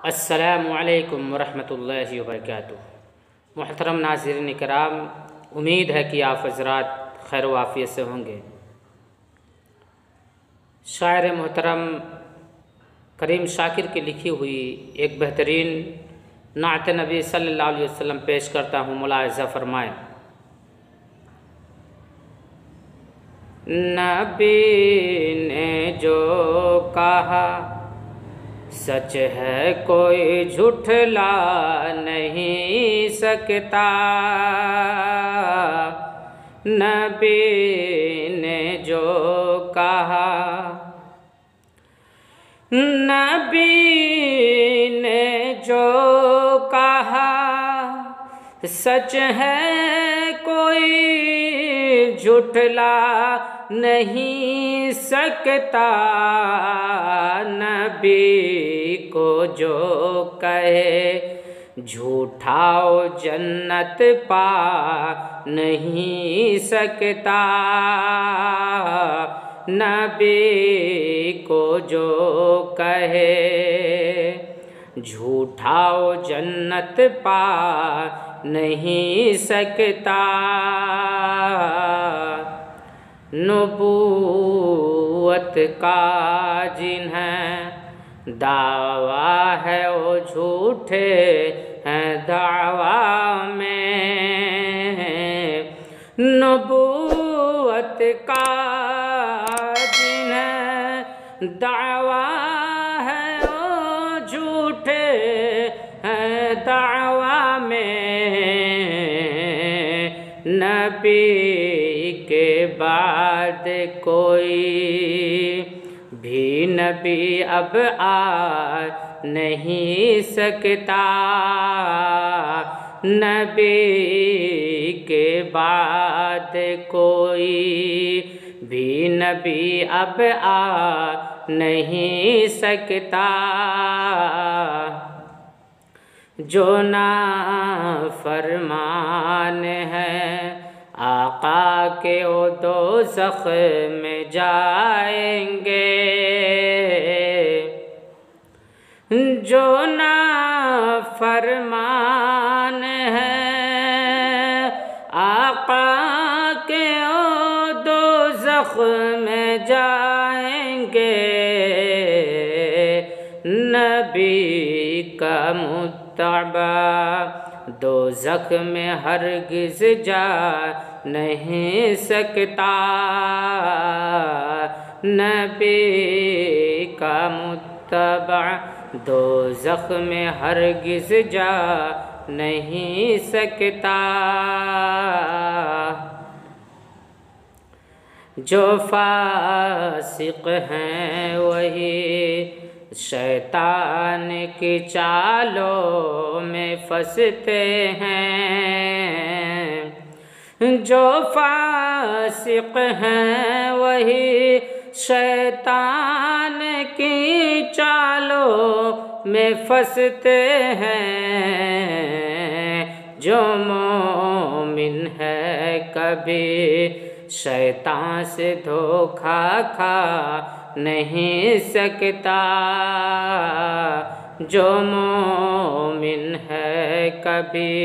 अस्सलामु अलैकुम वरहमतुल्लाहि वबरकातुहू। मुहतरम नाज़रीन इकराम, उम्मीद है कि आप हज़रात खैर वाफ़ियत से होंगे। शायर मोहतरम करीम शाकिर की लिखी हुई एक बेहतरीन नात नबी सल्लल्लाहु अलैहि वसल्लम पेश करता हूँ, मुलाहिज़ा फरमाएँ। नबी ने जो कहा सच है, कोई झुठला नहीं सकता। नबी ने जो कहा, नबी ने जो कहा सच है, कोई झुठला नहीं सकता। नबी को जो कहे झूठाओ जन्नत पा नहीं सकता। नबी को जो कहे झूठाओ जन्नत पा नहीं सकता। नबूवत का जिन्हें दावा है वो झूठे हैं दावा में। नबूवत का जिन्हें दावा है वो झूठे हैं दावा में। नबी के बाद कोई भी नबी अब आ नहीं सकता। नबी के बाद कोई भी नबी अब आ नहीं सकता। जो ना फरमान है आका के वो दोज़ख में जाएंगे। जो ना फरमान है आका के वो दोज़ख में जाएंगे। नबी का मुत्तबा दोज़ख में हरगिज़ जा नहीं सकता। नबी का मुत्तबा दोज़ख में हरगिज़ जा नहीं सकता। जो फासिक हैं वही शैतान की चालों में फंसते हैं। जो फासिक हैं वही शैतान की चालों में फंसते हैं। जो मोमिन है कभी शैतान से धोखा खा नहीं सकता। जो मोमिन है कभी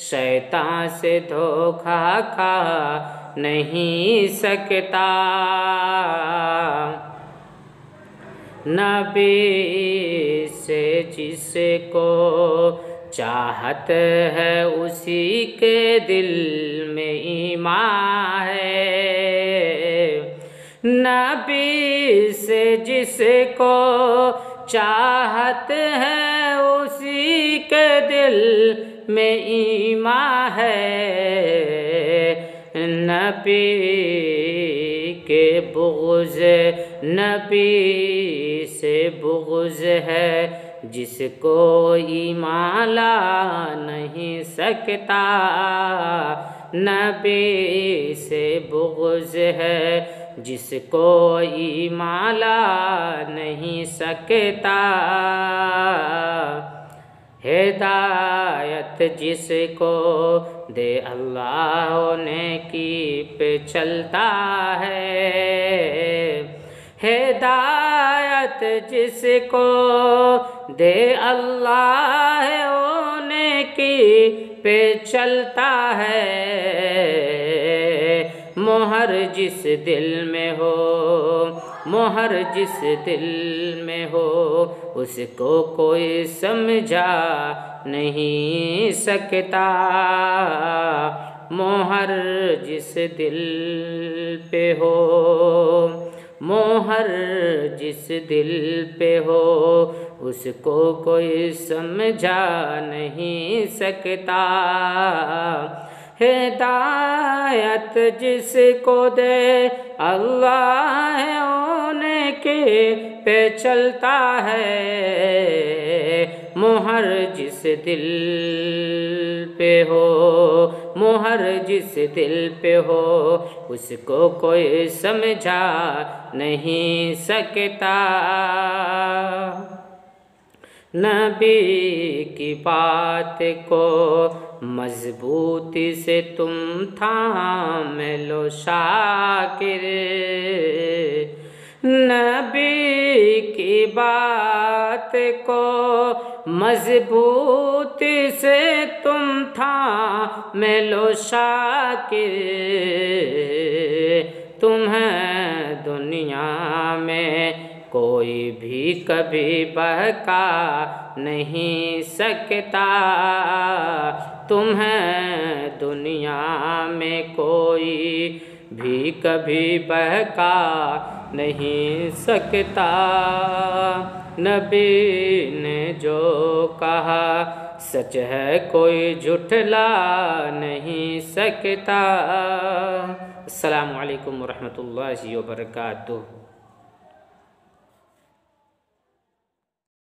शैतान से धोखा खा नहीं सकता। नबी से जिसको चाहत है उसी के दिल में ईमान है। नबी से जिसको चाहत है उसी के दिल में ईमान है। नबी के बुग़्ज़ नबी से बुग़्ज़ है जिसको ईमान ला नहीं सकता। नबी से बुग़्ज़ है जिसको ईमान ला नहीं सकता। हिदायत जिसको दे अल्लाह नेकी पे चलता है। हिदायत हिदायत जिसको दे अल्लाह होने की पे चलता है। मोहर जिस दिल में हो, मोहर जिस दिल में हो, उसको कोई समझा नहीं सकता। मोहर जिस दिल पे हो, मोहर जिस दिल पे हो, उसको कोई समझा नहीं सकता। हिदायत जिसको दे अल्लाह होने के पे चलता है। मोहर जिस दिल पे हो, मोहर जिस दिल पे हो, उसको कोई समझा नहीं सकता। नबी की बात को मजबूती से तुम थाम लो शाकिर। नबी की बात को मजबूती से तुम थाम लो शाकिर। तुम्हें दुनिया में कोई भी कभी बहका नहीं सकता। तुम्हें दुनिया में कोई भी कभी बहका नहीं सकता। नबी ने जो कहा सच है, कोई झुठला नहीं सकता। अस्सलामु अलैकुम वरहमतुल्लाहि वबरकातुहू।